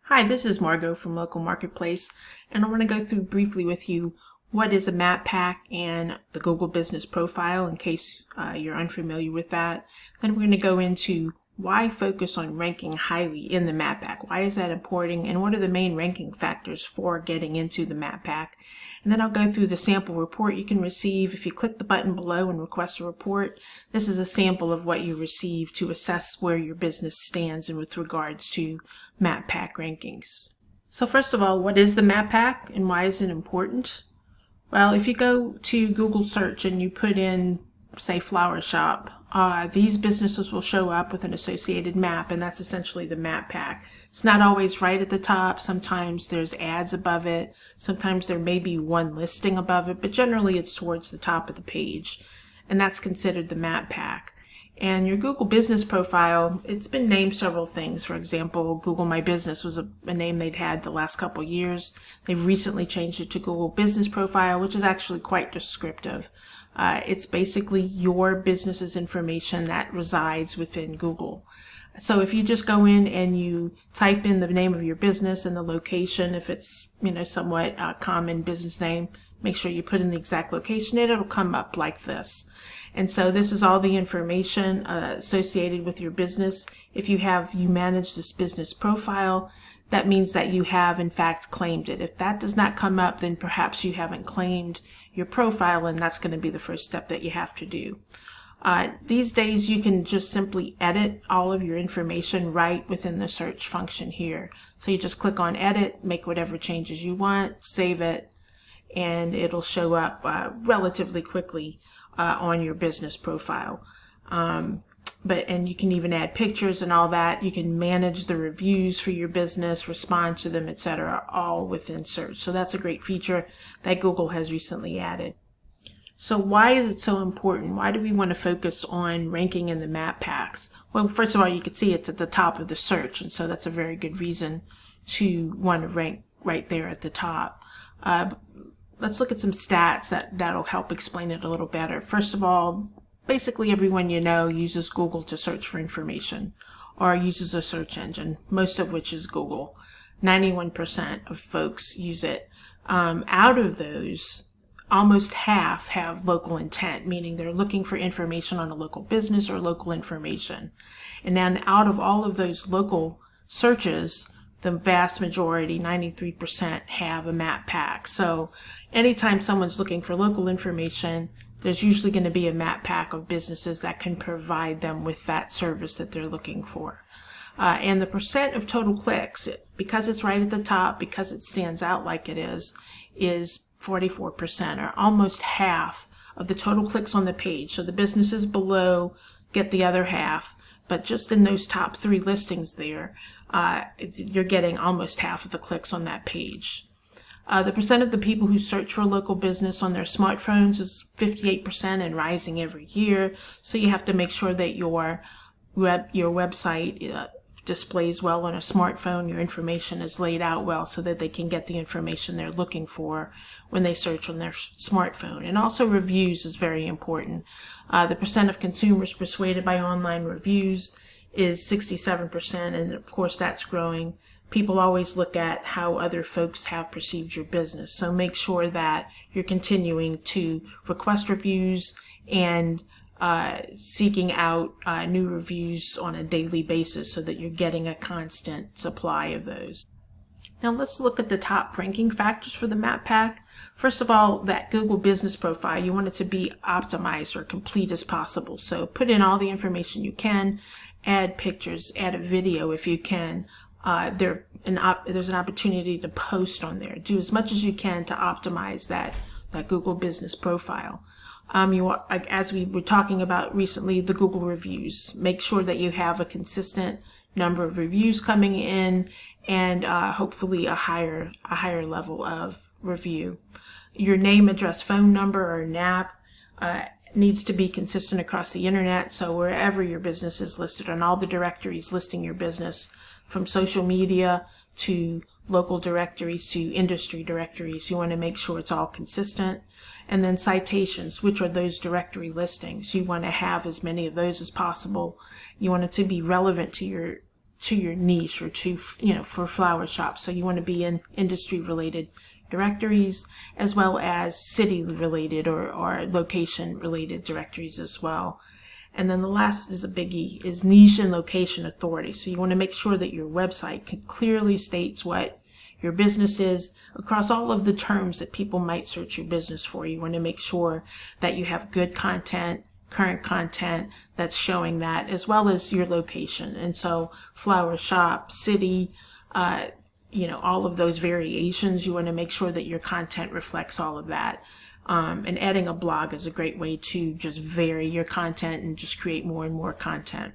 Hi, this is Margot from Local Marketplace, and I want to go through briefly with you what is a map pack and the Google Business Profile in case you're unfamiliar with that. Then we're going to go into why focus on ranking highly in the map pack. Why is that important, and what are the main ranking factors for getting into the map pack? And then I'll go through the sample report you can receive. If you click the button below and request a report, this is a sample of what you receive to assess where your business stands with regards to map pack rankings. So first of all, what is the map pack and why is it important? Well, if you go to Google search and you put in, say, flower shop, these businesses will show up with an associated map, and that's essentially the map pack. It's not always right at the top. Sometimes there's ads above it. Sometimes there may be one listing above it, but generally it's towards the top of the page, and that's considered the map pack. And your Google Business Profile, it's been named several things. For example, Google My Business was a name they'd had the last couple years. They've recently changed it to Google Business Profile, which is actually quite descriptive. It's basically your business's information that resides within Google. So if you just go in and you type in the name of your business and the location, if it's somewhat a common business name, make sure you put in the exact location and it'll come up like this. And so this is all the information associated with your business. If you manage this business profile, that means that you have in fact claimed it. If that does not come up, then perhaps you haven't claimed your profile, and that's going to be the first step that you have to do. These days you can just simply edit all of your information right within the search function here. So you just click on edit, make whatever changes you want, save it, and it'll show up relatively quickly on your business profile. And you can even add pictures and all that. You can manage the reviews for your business, respond to them, etc., all within search. So that's a great feature that Google has recently added. So why is it so important? Why do we want to focus on ranking in the map packs? Well, first of all, you can see it's at the top of the search, and so that's a very good reason to want to rank right there at the top. Let's look at some stats that'll help explain it a little better. First of all, basically everyone you know uses Google to search for information or uses a search engine, most of which is Google. 91% of folks use it. Out of those, almost half have local intent, meaning they're looking for information on a local business or local information. And then out of all of those local searches, the vast majority, 93%, have a map pack. So anytime someone's looking for local information, there's usually going to be a map pack of businesses that can provide them with that service that they're looking for. And the percent of total clicks, because it's right at the top, because it stands out like it is 44%, or almost half of the total clicks on the page. So the businesses below get the other half, but just in those top 3 listings there, you're getting almost half of the clicks on that page. The percent of the people who search for a local business on their smartphones is 58% and rising every year. So you have to make sure that your website displays well on a smartphone. Your information is laid out well so that they can get the information they're looking for when they search on their smartphone. And also reviews is very important. The percent of consumers persuaded by online reviews is 67%, and of course that's growing. People always look at how other folks have perceived your business. So make sure that you're continuing to request reviews and seeking out new reviews on a daily basis so that you're getting a constant supply of those. Now let's look at the top ranking factors for the map pack. First of all, that Google Business Profile, you want it to be optimized or complete as possible. So put in all the information you can, add pictures, add a video if you can. There's an opportunity to post on there. Do as much as you can to optimize that Google Business Profile. As we were talking about recently, the Google reviews. Make sure that you have a consistent number of reviews coming in, and hopefully a higher level of review. Your name, address, phone number, or NAP needs to be consistent across the internet. So wherever your business is listed, on all the directories listing your business, from social media to local directories to industry directories, you want to make sure it's all consistent. And then citations, which are those directory listings. You want to have as many of those as possible. You want it to be relevant to to your niche or to, you know, for flower shops. So you want to be in industry related directories as well as city related or location related directories as well. And then the last is a biggie, is niche and location authority. So you want to make sure that your website clearly states what your business is across all of the terms that people might search your business for. You want to make sure that you have good content, current content that's showing that, as well as your location. And so flower shop, city, you know, all of those variations, you want to make sure that your content reflects all of that. And adding a blog is a great way to just vary your content and just create more and more content.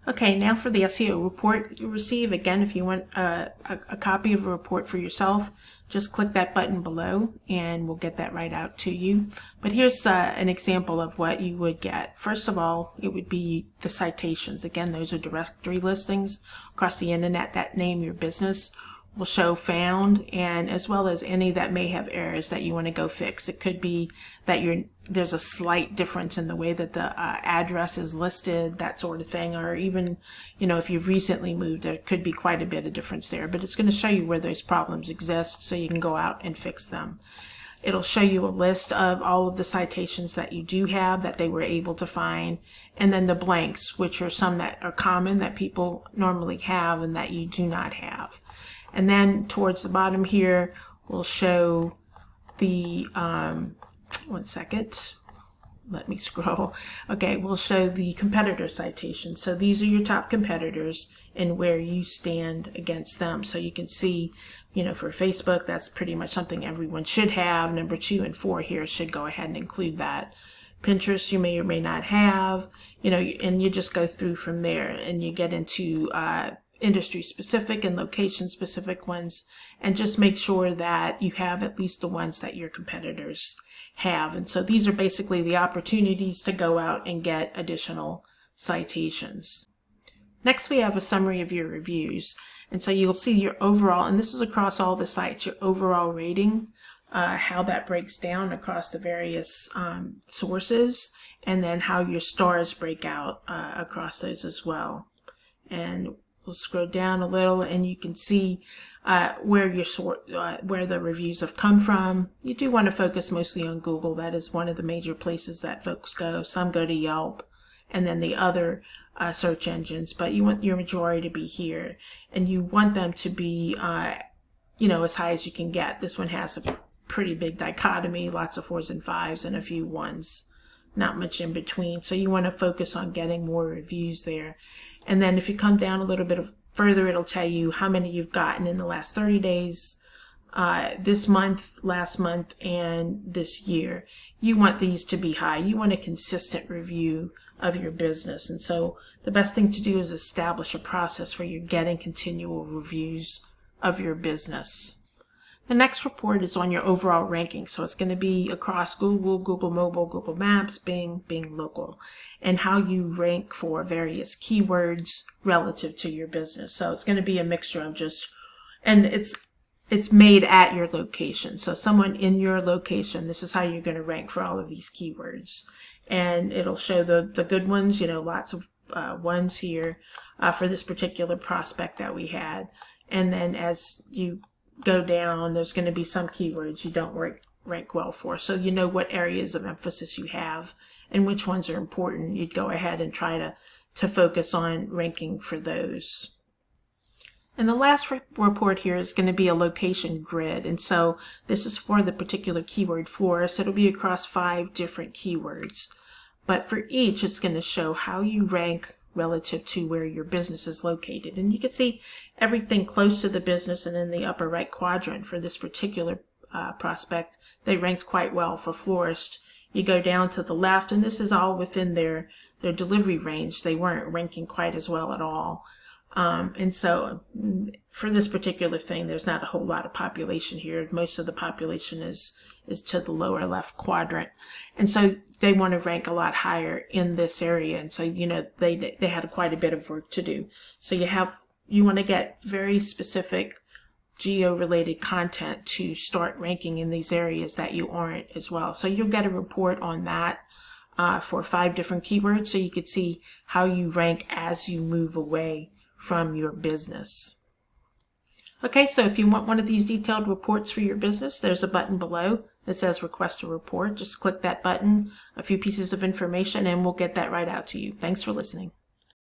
Okay, now for the SEO report you receive. Again, if you want a copy of a report for yourself, just click that button below and we'll get that right out to you. But here's an example of what you would get. First of all, it would be the citations. Again, those are directory listings across the internet that name your business. Will show found, and as well as any that may have errors that you want to go fix. It could be that there's a slight difference in the way that the address is listed, that sort of thing, or even, you know, if you've recently moved, there could be quite a bit of difference there, but it's going to show you where those problems exist so you can go out and fix them. It'll show you a list of all of the citations that you do have that they were able to find, and then the blanks, which are some that are common that people normally have and that you do not have. And then towards the bottom here, we'll show the, one second, let me scroll. Okay, we'll show the competitor citation. So these are your top competitors and where you stand against them. So you can see, you know, for Facebook, that's pretty much something everyone should have. Number 2 and 4 here should go ahead and include that. Pinterest, you may or may not have, you know, and you just go through from there and you get into, industry specific and location specific ones, and just make sure that you have at least the ones that your competitors have. And so these are basically the opportunities to go out and get additional citations. Next, we have a summary of your reviews. And so you'll see your overall, and this is across all the sites, your overall rating, how that breaks down across the various sources, and then how your stars break out across those as well. And we'll scroll down a little and you can see where where the reviews have come from. You do want to focus mostly on Google. That is one of the major places that folks go. Some go to Yelp and then the other search engines, but you want your majority to be here, and you want them to be you know, as high as you can get. This one has a pretty big dichotomy, lots of 4s and 5s and a few 1s, not much in between. So you want to focus on getting more reviews there. And then if you come down a little bit further, it'll tell you how many you've gotten in the last 30 days, this month, last month, and this year. You want these to be high. You want a consistent review of your business. And so the best thing to do is establish a process where you're getting continual reviews of your business. The next report is on your overall ranking. So it's going to be across Google, Google Mobile, Google Maps, Bing, Bing Local, and how you rank for various keywords relative to your business. So it's going to be a mixture of just, and it's made at your location. So someone in your location, this is how you're going to rank for all of these keywords. And it'll show the good ones, you know, lots of ones here for this particular prospect that we had. And then as you go down, there's going to be some keywords you don't rank well for. So you know what areas of emphasis you have and which ones are important. You'd go ahead and try to focus on ranking for those. And the last report here is going to be a location grid. And so this is for the particular keyword florist. It'll be across 5 different keywords. But for each, it's going to show how you rank relative to where your business is located. And you can see everything close to the business and in the upper right quadrant for this particular prospect, they ranked quite well for florist. You go down to the left, and this is all within their delivery range. They weren't ranking quite as well at all. And so for this particular thing, there's not a whole lot of population here. Most of the population is to the lower left quadrant. And so they want to rank a lot higher in this area. And so, you know, they had quite a bit of work to do. So you want to get very specific geo-related content to start ranking in these areas that you aren't as well. So you'll get a report on that for 5 different keywords. So you can see how you rank as you move away from your business. Okay, so if you want one of these detailed reports for your business, there's a button below that says request a report. Just click that button, a few pieces of information, and we'll get that right out to you. Thanks for listening.